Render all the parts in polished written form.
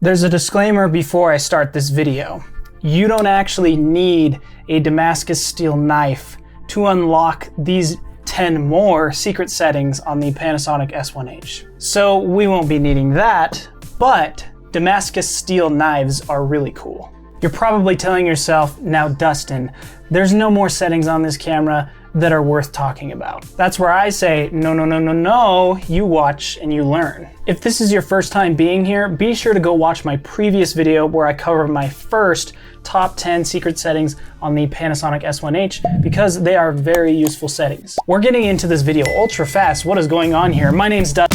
There's a disclaimer before I start this video. You don't actually need a Damascus steel knife to unlock these 10 more secret settings on the Panasonic S1H. So we won't be needing that, but Damascus steel knives are really cool. You're probably telling yourself, now Dustin, there's no more settings on this camera that are worth talking about. That's where I say, no, you watch and you learn. If this is your first time being here, be sure to go watch my previous video where I cover my first top 10 secret settings on the Panasonic S1H because they are very useful settings. We're getting into this video ultra fast. What is going on here? My name's Dustin.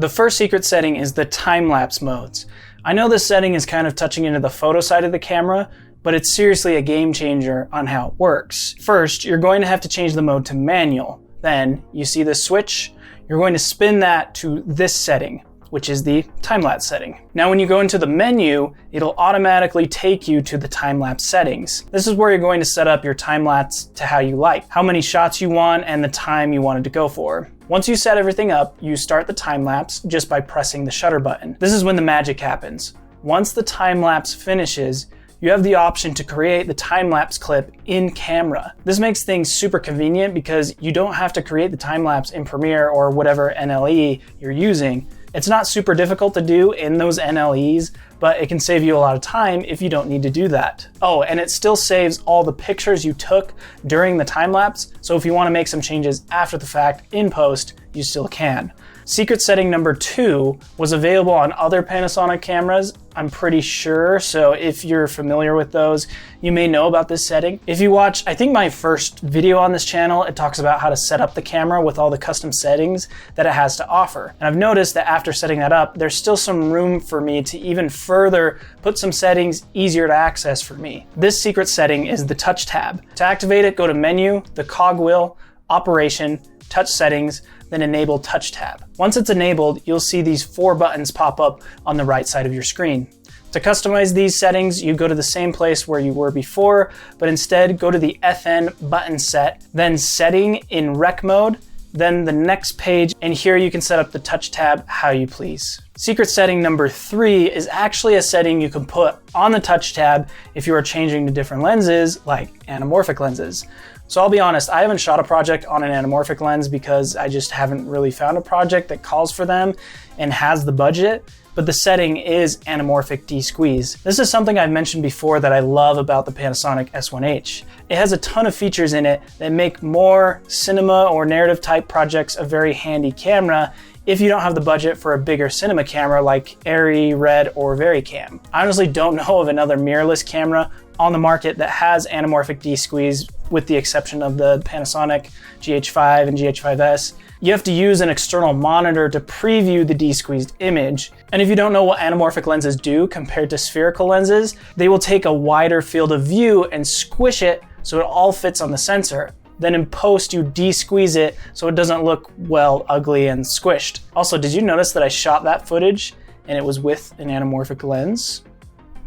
The first secret setting is the time-lapse modes. I know this setting is kind of touching into the photo side of the camera, but it's seriously a game changer on how it works. First, you're going to have to change the mode to manual. Then, you see this switch? You're going to spin that to this setting, which is the time-lapse setting. Now when you go into the menu, it'll automatically take you to the time-lapse settings. This is where you're going to set up your time-lapse to how you like, how many shots you want and the time you want it to go for. Once you set everything up, you start the time-lapse just by pressing the shutter button. This is when the magic happens. Once the time-lapse finishes, you have the option to create the time-lapse clip in camera. This makes things super convenient because you don't have to create the time-lapse in Premiere or whatever NLE you're using. It's not super difficult to do in those NLEs, but it can save you a lot of time if you don't need to do that. Oh, and it still saves all the pictures you took during the time-lapse, so if you want to make some changes after the fact in post, you still can. Secret setting number 2 was available on other Panasonic cameras, I'm pretty sure, so if you're familiar with those, you may know about this setting. If you watch, I think my first video on this channel, it talks about how to set up the camera with all the custom settings that it has to offer. And I've noticed that after setting that up, there's still some room for me to even further put some settings easier to access for me. This secret setting is the touch tab. To activate it, go to Menu, the cogwheel, Operation, Touch Settings, then enable touch tab. Once it's enabled, you'll see these 4 buttons pop up on the right side of your screen. To customize these settings, you go to the same place where you were before, but instead go to the FN button set, then setting in rec mode, then the next page, and here you can set up the touch tab how you please. Secret setting number 3 is actually a setting you can put on the touch tab if you are changing to different lenses, like anamorphic lenses. So I'll be honest, I haven't shot a project on an anamorphic lens because I just haven't really found a project that calls for them and has the budget, but the setting is anamorphic de-squeeze. This is something I've mentioned before that I love about the Panasonic S1H. It has a ton of features in it that make more cinema or narrative type projects a very handy camera if you don't have the budget for a bigger cinema camera like Arri, Red, or VariCam. I honestly don't know of another mirrorless camera on the market that has anamorphic de-squeeze with the exception of the Panasonic GH5 and GH5S. You have to use an external monitor to preview the de-squeezed image. And if you don't know what anamorphic lenses do compared to spherical lenses, they will take a wider field of view and squish it so it all fits on the sensor. Then in post, you de-squeeze it so it doesn't look, well, ugly and squished. Also, did you notice that I shot that footage and it was with an anamorphic lens?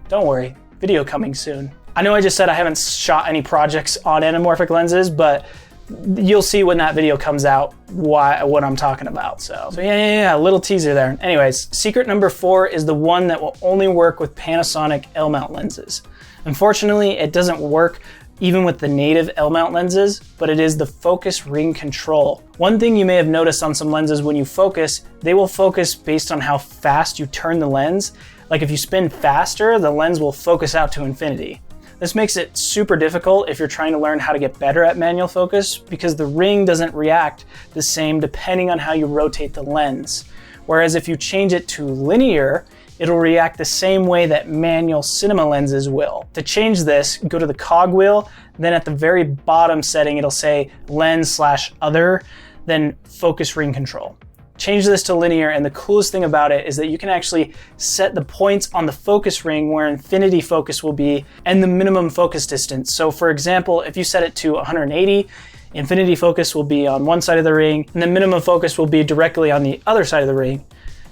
Don't worry, video coming soon. I know I just said I haven't shot any projects on anamorphic lenses, but you'll see when that video comes out what I'm talking about. So yeah, a little teaser there. Anyways, secret number 4 is the one that will only work with Panasonic L-mount lenses. Unfortunately, it doesn't work even with the native L-mount lenses, but it is the focus ring control. One thing you may have noticed on some lenses when you focus, they will focus based on how fast you turn the lens. Like if you spin faster, the lens will focus out to infinity. This makes it super difficult if you're trying to learn how to get better at manual focus because the ring doesn't react the same depending on how you rotate the lens. Whereas if you change it to linear, it'll react the same way that manual cinema lenses will. To change this, go to the cogwheel, then at the very bottom setting, it'll say lens/other, then focus ring control. Change this to linear, and the coolest thing about it is that you can actually set the points on the focus ring where infinity focus will be and the minimum focus distance. So for example, if you set it to 180, infinity focus will be on one side of the ring, and the minimum focus will be directly on the other side of the ring.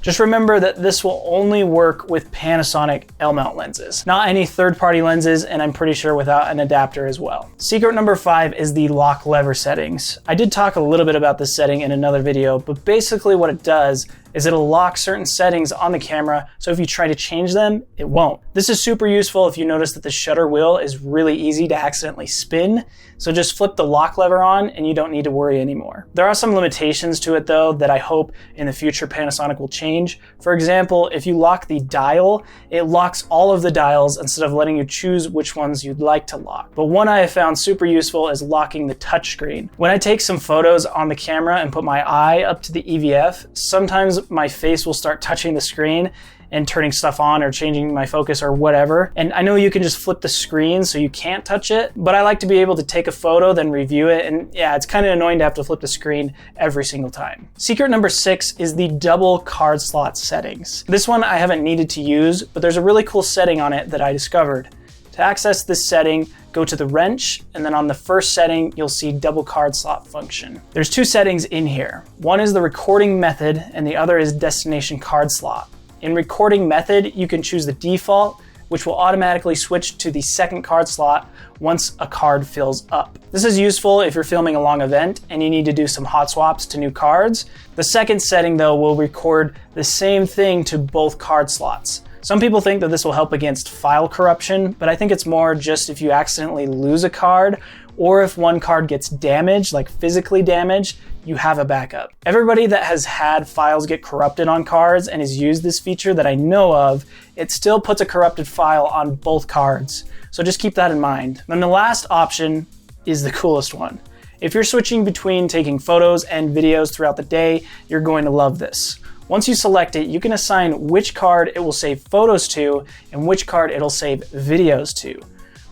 Just remember that this will only work with Panasonic L-mount lenses, not any third-party lenses, and I'm pretty sure without an adapter as well. Secret number 5 is the lock lever settings. I did talk a little bit about this setting in another video, but basically what it does is it'll lock certain settings on the camera, so if you try to change them, it won't. This is super useful if you notice that the shutter wheel is really easy to accidentally spin, so just flip the lock lever on and you don't need to worry anymore. There are some limitations to it though that I hope in the future Panasonic will change. For example, if you lock the dial, it locks all of the dials instead of letting you choose which ones you'd like to lock. But one I have found super useful is locking the touchscreen. When I take some photos on the camera and put my eye up to the EVF, sometimes my face will start touching the screen and turning stuff on or changing my focus or whatever. And I know you can just flip the screen so you can't touch it, but I like to be able to take a photo, then review it. And yeah, it's kind of annoying to have to flip the screen every single time. Secret number 6 is the double card slot settings. This one I haven't needed to use, but there's a really cool setting on it that I discovered. To access this setting, go to the wrench, and then on the first setting, you'll see double card slot function. There's 2 settings in here. One is the recording method, and the other is destination card slot. In recording method, you can choose the default, which will automatically switch to the second card slot once a card fills up. This is useful if you're filming a long event and you need to do some hot swaps to new cards. The second setting though will record the same thing to both card slots. Some people think that this will help against file corruption, but I think it's more just if you accidentally lose a card or if one card gets damaged, like physically damaged, you have a backup. Everybody that has had files get corrupted on cards and has used this feature that I know of, it still puts a corrupted file on both cards. So just keep that in mind. Then the last option is the coolest one. If you're switching between taking photos and videos throughout the day, you're going to love this. Once you select it, you can assign which card it will save photos to and which card it'll save videos to.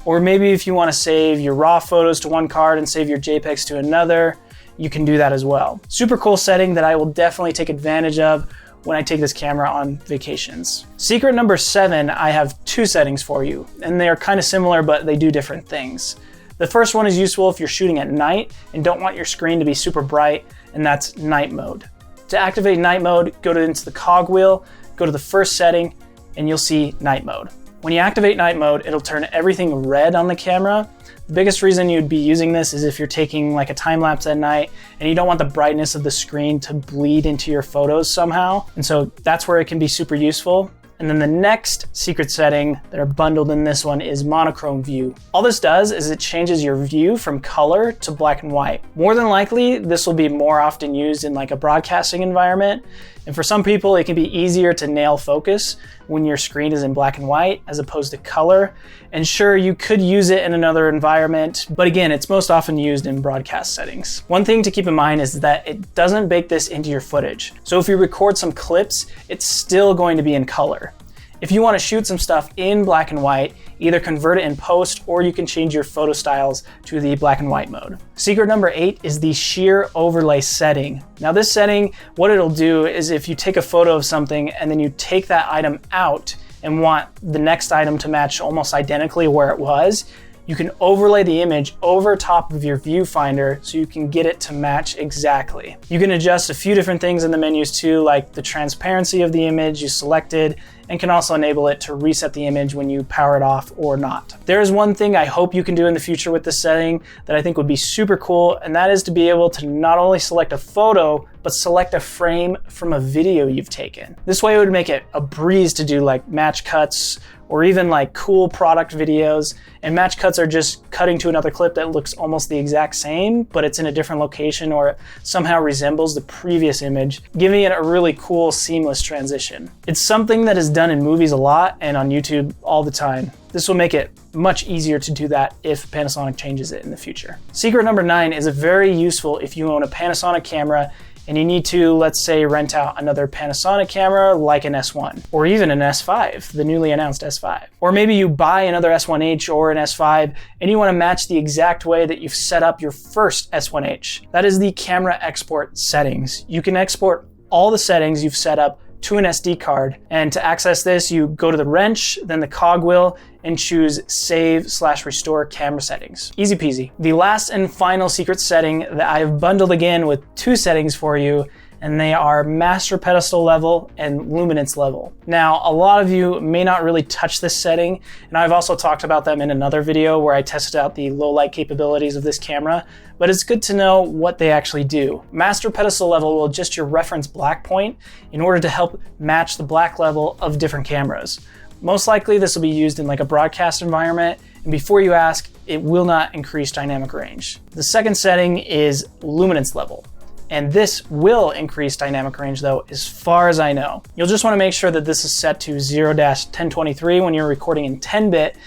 Or maybe if you want to save your raw photos to one card and save your JPEGs to another, you can do that as well. Super cool setting that I will definitely take advantage of when I take this camera on vacations. Secret number 7, I have 2 settings for you, and they are kind of similar, but they do different things. The first one is useful if you're shooting at night and don't want your screen to be super bright, and that's night mode. To activate night mode, go into the cogwheel, go to the first setting, and you'll see night mode. When you activate night mode, it'll turn everything red on the camera. The biggest reason you'd be using this is if you're taking like a time lapse at night and you don't want the brightness of the screen to bleed into your photos somehow. And so that's where it can be super useful. And then the next secret setting that are bundled in this one is monochrome view. All this does is it changes your view from color to black and white. More than likely, this will be more often used in like a broadcasting environment. And for some people, it can be easier to nail focus when your screen is in black and white as opposed to color. And sure, you could use it in another environment, but again, it's most often used in broadcast settings. One thing to keep in mind is that it doesn't bake this into your footage. So if you record some clips, it's still going to be in color. If you want to shoot some stuff in black and white, either convert it in post or you can change your photo styles to the black and white mode. Secret number 8 is the shear overlay setting. Now this setting, what it'll do is if you take a photo of something and then you take that item out and want the next item to match almost identically where it was, you can overlay the image over top of your viewfinder so you can get it to match exactly. You can adjust a few different things in the menus too, like the transparency of the image you selected, and can also enable it to reset the image when you power it off or not. There is one thing I hope you can do in the future with this setting that I think would be super cool, and that is to be able to not only select a photo, but select a frame from a video you've taken. This way it would make it a breeze to do like match cuts or even like cool product videos. And match cuts are just cutting to another clip that looks almost the exact same, but it's in a different location or it somehow resembles the previous image, giving it a really cool, seamless transition. It's something that is done in movies a lot and on YouTube all the time. This will make it much easier to do that if Panasonic changes it in the future. Secret number 9 is very useful if you own a Panasonic camera and you need to, let's say, rent out another Panasonic camera like an S1 or even an S5, the newly announced S5. Or maybe you buy another S1H or an S5 and you want to match the exact way that you've set up your first S1H. That is the camera export settings. You can export all the settings you've set up to an SD card. And to access this, you go to the wrench, then the cogwheel, and choose Save/Restore Camera Settings. Easy peasy. The last and final secret setting that I have bundled again with 2 settings for you and they are master pedestal level and luminance level. Now, a lot of you may not really touch this setting, and I've also talked about them in another video where I tested out the low light capabilities of this camera, but it's good to know what they actually do. Master pedestal level will adjust your reference black point in order to help match the black level of different cameras. Most likely this will be used in like a broadcast environment, and before you ask, it will not increase dynamic range. The second setting is luminance level, and this will increase dynamic range though, as far as I know. You'll just want to make sure that this is set to 0-1023 when you're recording in 10-bit,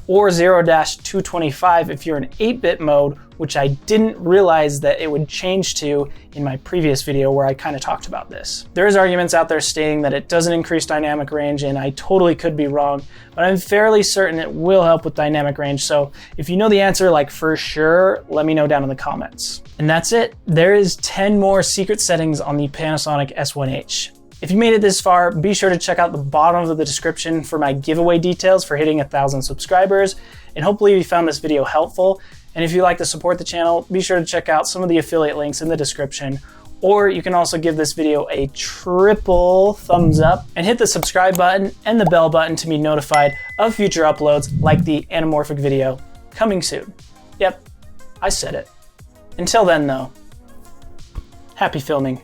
or 0-225 if you're in 8-bit mode, which I didn't realize that it would change to in my previous video where I kind of talked about this. There's arguments out there stating that it doesn't increase dynamic range, and I totally could be wrong, but I'm fairly certain it will help with dynamic range. So if you know the answer like for sure, let me know down in the comments. And that's it. There is 10 more secret settings on the Panasonic S1H. If you made it this far, be sure to check out the bottom of the description for my giveaway details for hitting 1,000 subscribers, and hopefully you found this video helpful. And if you'd like to support the channel, be sure to check out some of the affiliate links in the description, or you can also give this video a triple thumbs up and hit the subscribe button and the bell button to be notified of future uploads like the anamorphic video coming soon. Yep, I said it. Until then though, happy filming.